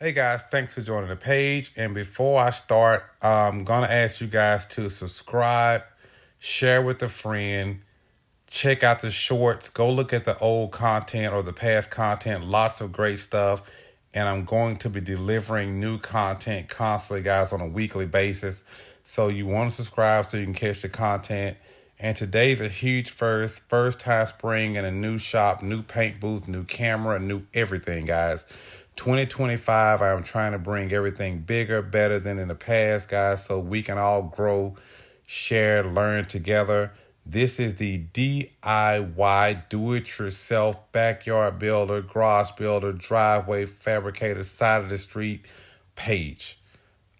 Hey guys, thanks for joining the page. And before I start, I'm going to ask you guys to subscribe, share with a friend, check out the shorts, go look at the old content or the past content, lots of great stuff. And I'm going to be delivering new content constantly, guys, on a weekly basis. So you want to subscribe so you can catch the content. And today's a huge first time spring in a new shop, new paint booth, new camera, new everything, guys. 2025, I'm trying to bring everything bigger, better than in the past, guys, so we can all grow, share, learn together. This is the DIY, do-it-yourself, backyard builder, garage builder, driveway fabricator, side of the street page.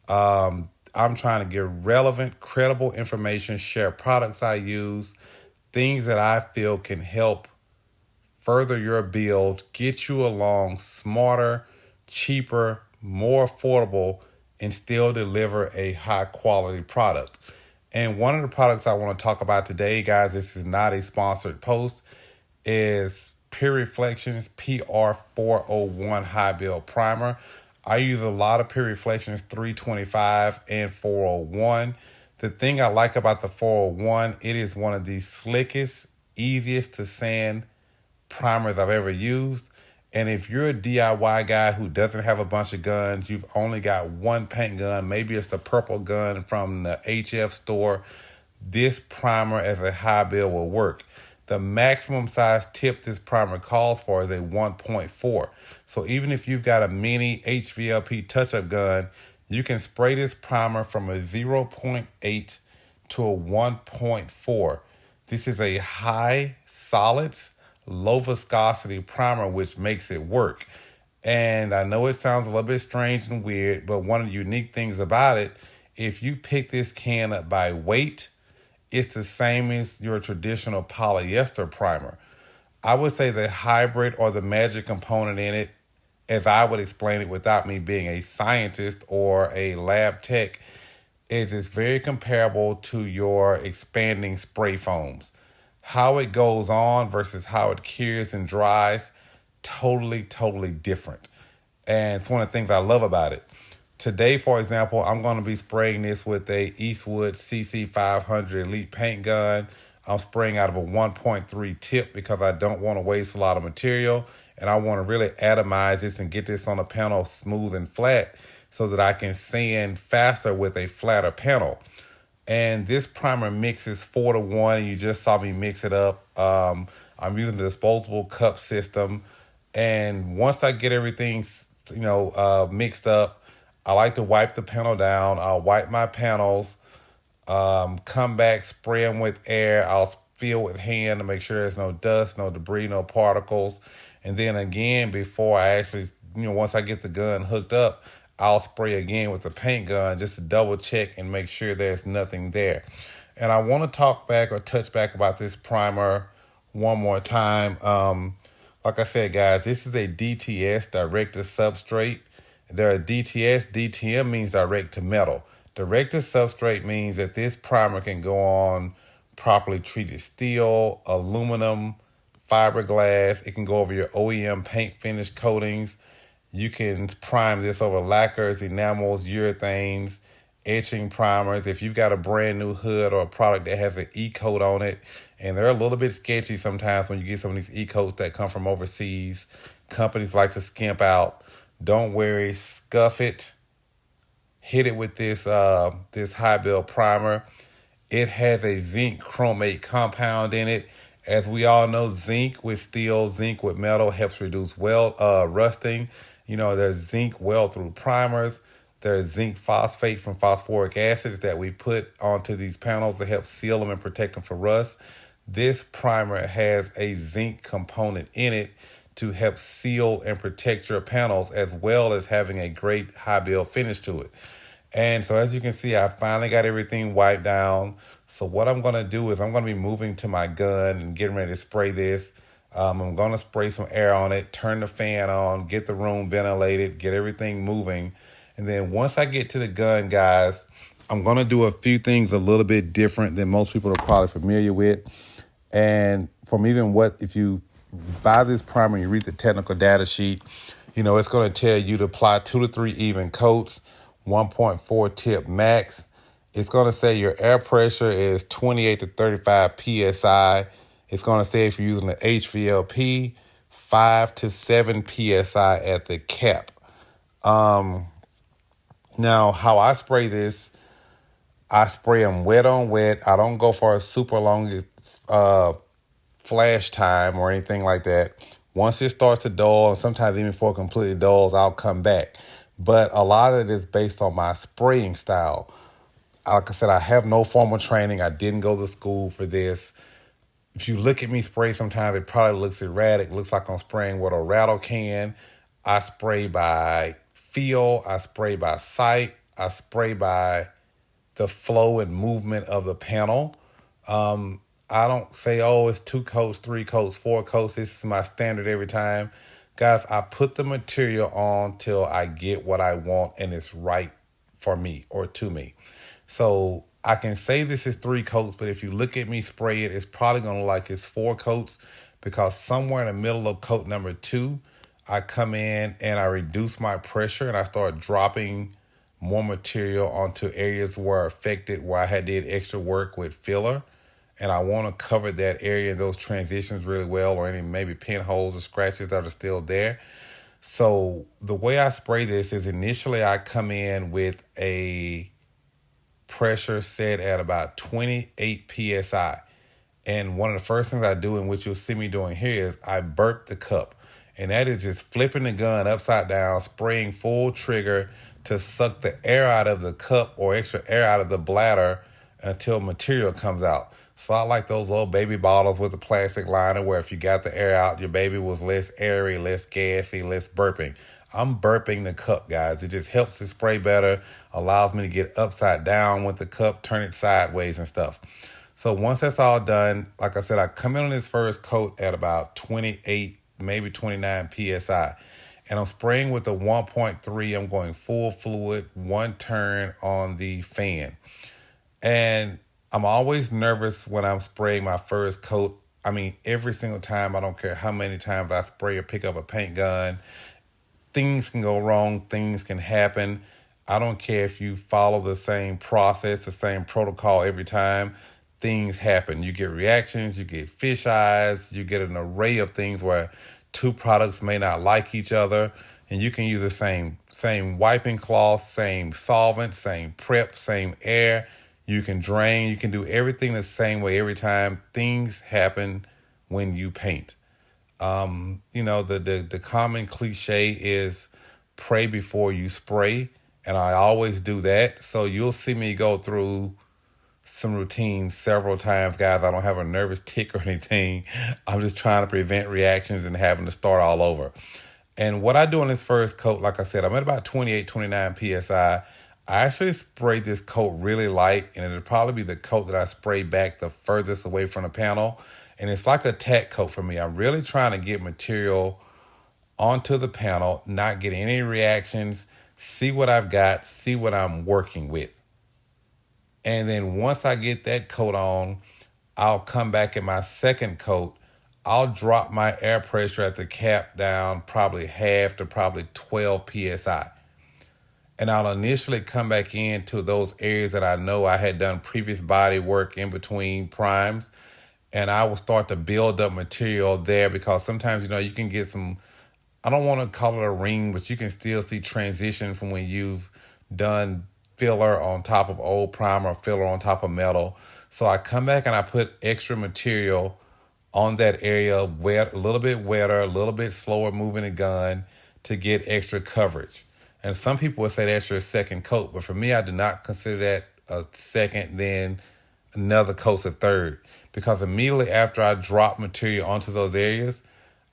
I'm trying to get relevant, credible information, share products I use, things that I feel can help further your build, get you along smarter, cheaper, more affordable, and still deliver a high quality product. And one of the products I want to talk about today, guys, this is not a sponsored post, is Pure Reflections PR401 High Build Primer. I use a lot of Pure Reflections 325 and 401. The thing I like about the 401, it is one of the slickest, easiest to sand primers I've ever used. And if you're a DIY guy who doesn't have a bunch of guns, you've only got one paint gun, maybe it's the purple gun from the HF store, this primer as a high build will work. The maximum size tip this primer calls for is a 1.4. So even if you've got a mini HVLP touch-up gun, you can spray this primer from a 0.8 to a 1.4. This is a high solids, low viscosity primer, which makes it work. And I know it sounds a little bit strange and weird, but one of the unique things about it, if you pick this can up by weight, it's the same as your traditional polyester primer. I would say the hybrid or the magic component in it, as I would explain it without me being a scientist or a lab tech, is it's very comparable to your expanding spray foams. How it goes on versus how it cures and dries, totally different. And it's one of the things I love about it. Today, for example, I'm going to be spraying this with a Eastwood CC500 Elite paint gun. I'm spraying out of a 1.3 tip because I don't want to waste a lot of material. And I want to really atomize this and get this on a panel smooth and flat so that I can sand faster with a flatter panel. And this primer mixes 4-to-1, and you just saw me mix it up. I'm using the disposable cup system. And once I get everything, mixed up, I like to wipe the panel down. I'll wipe my panels, come back, spray them with air. I'll fill with hand to make sure there's no dust, no debris, no particles. And then again, before I actually, once I get the gun hooked up, I'll spray again with the paint gun just to double check and make sure there's nothing there. And I want to talk back or touch back about this primer one more time. Like I said, guys, this is a DTS, direct to substrate. There are DTS, DTM means direct to metal. Direct to substrate means that this primer can go on properly treated steel, aluminum, fiberglass. It can go over your OEM paint finish coatings. You can prime this over lacquers, enamels, urethanes, etching primers. If you've got a brand new hood or a product that has an E-coat on it, and they're a little bit sketchy sometimes when you get some of these E-coats that come from overseas, companies like to skimp out. Don't worry, scuff it, hit it with this high build primer. It has a zinc chromate compound in it. As we all know, zinc with steel, zinc with metal helps reduce rusting. There's zinc well through primers. There's zinc phosphate from phosphoric acids that we put onto these panels to help seal them and protect them from rust. This primer has a zinc component in it to help seal and protect your panels, as well as having a great high build finish to it. And so as you can see, I finally got everything wiped down. So what I'm going to do is I'm going to be moving to my gun and getting ready to spray this. I'm going to spray some air on it, turn the fan on, get the room ventilated, get everything moving. And then once I get to the gun, guys, I'm going to do a few things a little bit different than most people are probably familiar with. And from even if you buy this primer and you read the technical data sheet, It's going to tell you to apply 2 to 3 even coats, 1.4 tip max. It's going to say your air pressure is 28 to 35 psi. It's going to say if you're using the HVLP, 5 to 7 psi at the cap. Now, how I spray this, I spray them wet on wet. I don't go for a super long flash time or anything like that. Once it starts to dull, and sometimes even before it completely dulls, I'll come back. But a lot of it is based on my spraying style. Like I said, I have no formal training. I didn't go to school for this. If you look at me spray, sometimes it probably looks erratic. It looks like I'm spraying with a rattle can. I spray by feel. I spray by sight. I spray by the flow and movement of the panel. I don't say, oh, it's 2 coats, 3 coats, 4 coats. This is my standard every time. Guys, I put the material on till I get what I want and it's right for me or to me. So I can say this is 3 coats, but if you look at me spray it, it's probably going to look like it's 4 coats because somewhere in the middle of coat number 2, I come in and I reduce my pressure and I start dropping more material onto areas where affected, where I had did extra work with filler. And I want to cover that area, those transitions really well, or any maybe pinholes or scratches that are still there. So the way I spray this is initially I come in with a pressure set at about 28 psi. And one of the first things I do, and which you'll see me doing here, is I burp the cup. And that is just flipping the gun upside down, spraying full trigger to suck the air out of the cup or extra air out of the bladder until material comes out. So I like those little baby bottles with the plastic liner where if you got the air out, your baby was less airy, less gassy, less burping. I'm burping the cup, guys. It just helps to spray better, allows me to get upside down with the cup, turn it sideways and stuff. So once that's all done, like I said, I come in on this first coat at about 28, maybe 29 psi. And I'm spraying with the 1.3. I'm going full fluid, 1 turn on the fan. And I'm always nervous when I'm spraying my first coat. I mean, every single time, I don't care how many times I spray or pick up a paint gun. Things can go wrong. Things can happen. I don't care if you follow the same process, the same protocol every time. Things happen. You get reactions, you get fish eyes, you get an array of things where 2 products may not like each other. And you can use the same wiping cloth, same solvent, same prep, same air. You can drain, you can do everything the same way every time. Things happen when you paint. The common cliche is pray before you spray, and I always do that. So you'll see me go through some routines several times, guys. I don't have a nervous tick or anything. I'm just trying to prevent reactions and having to start all over. And what I do on this first coat, like I said, I'm at about 28, 29 psi. I actually sprayed this coat really light, and it'll probably be the coat that I spray back the furthest away from the panel. And it's like a tack coat for me. I'm really trying to get material onto the panel, not get any reactions, see what I've got, see what I'm working with. And then once I get that coat on, I'll come back in my second coat. I'll drop my air pressure at the cap down probably half to probably 12 psi. And I'll initially come back into those areas that I know I had done previous body work in between primes. And I will start to build up material there because sometimes, you can get some, I don't want to call it a ring, but you can still see transition from when you've done filler on top of old primer, filler on top of metal. So I come back and I put extra material on that area, wet, a little bit wetter, a little bit slower moving the gun to get extra coverage. And some people would say that's your second coat, but for me, I do not consider that a second, then another coat's a third. Because immediately after I drop material onto those areas,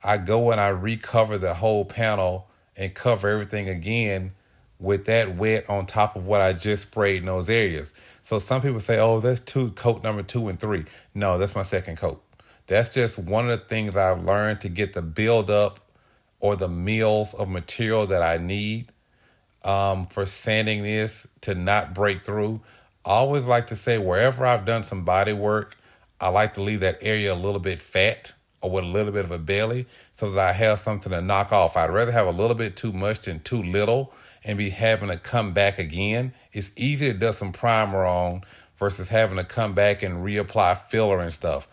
I go and I recover the whole panel and cover everything again with that wet on top of what I just sprayed in those areas. So some people say, oh, that's coat number 2 and 3. No, that's my second coat. That's just one of the things I've learned to get the build up or the meals of material that I need for sanding this to not break through. I always like to say wherever I've done some body work, I like to leave that area a little bit fat or with a little bit of a belly so that I have something to knock off. I'd rather have a little bit too much than too little and be having to come back again. It's easier to dust some primer on versus having to come back and reapply filler and stuff.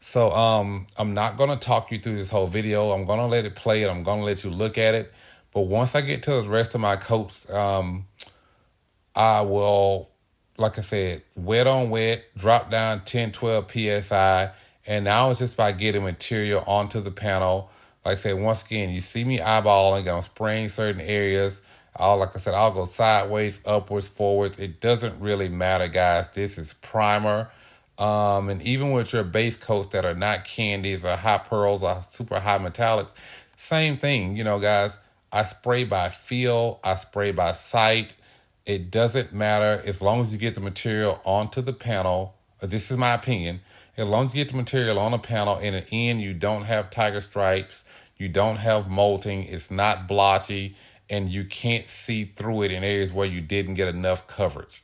So I'm not going to talk you through this whole video. I'm going to let it play and I'm going to let you look at it. But once I get to the rest of my coats, I will, like I said, wet on wet, drop down 10, 12 PSI. And now it's just by getting material onto the panel. Like I said, once again, you see me eyeballing, I'm spraying certain areas. Like I said, I'll go sideways, upwards, forwards. It doesn't really matter, guys. This is primer. And even with your base coats that are not candies or high pearls or super high metallics, same thing, guys. I spray by feel, I spray by sight. It doesn't matter as long as you get the material onto the panel. This is my opinion. As long as you get the material on the panel and at the end you don't have tiger stripes, you don't have molting, it's not blotchy, and you can't see through it in areas where you didn't get enough coverage.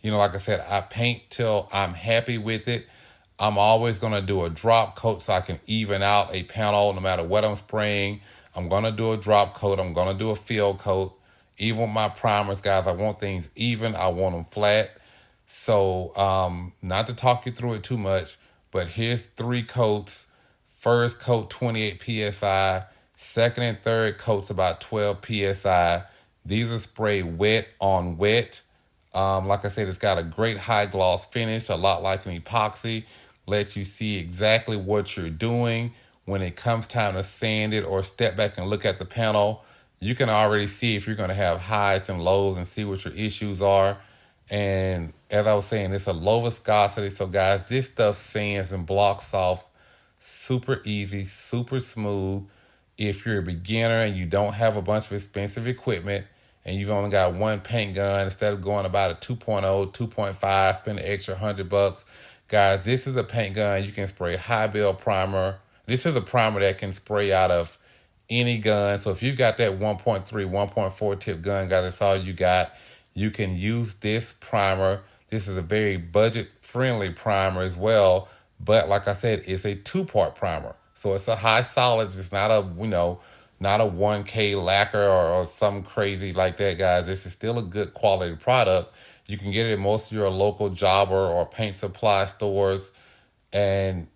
Like I said, I paint till I'm happy with it. I'm always going to do a drop coat so I can even out a panel no matter what I'm spraying. I'm going to do a drop coat. I'm going to do a field coat. Even with my primers, guys, I want things even. I want them flat. So not to talk you through it too much, but here's 3 coats. First coat, 28 PSI. Second and third coats, about 12 PSI. These are sprayed wet on wet. Like I said, it's got a great high gloss finish, a lot like an epoxy. Lets you see exactly what you're doing. When it comes time to sand it or step back and look at the panel, you can already see if you're going to have highs and lows and see what your issues are. And as I was saying, it's a low viscosity. So guys, this stuff sands and blocks off super easy, super smooth. If you're a beginner and you don't have a bunch of expensive equipment and you've only got one paint gun, instead of going about a 2.0, 2.5, spend an extra $100, guys, this is a paint gun. You can spray high build primer. This is a primer that can spray out of any gun. So if you got that 1.3, 1.4 tip gun, guys, that's all you got. You can use this primer. This is a very budget-friendly primer as well. But like I said, it's a 2-part primer. So it's a high solids. It's not a, not a 1K lacquer or something crazy like that, guys. This is still a good quality product. You can get it at most of your local jobber or paint supply stores. And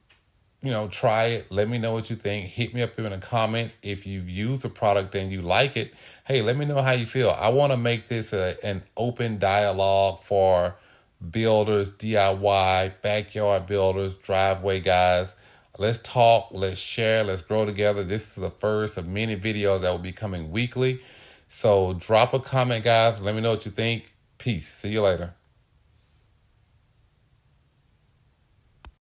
try it. Let me know what you think. Hit me up in the comments. If you've used the product and you like it, hey, let me know how you feel. I want to make this an open dialogue for builders, DIY, backyard builders, driveway guys. Let's talk, let's share, let's grow together. This is the first of many videos that will be coming weekly. So drop a comment, guys. Let me know what you think. Peace. See you later.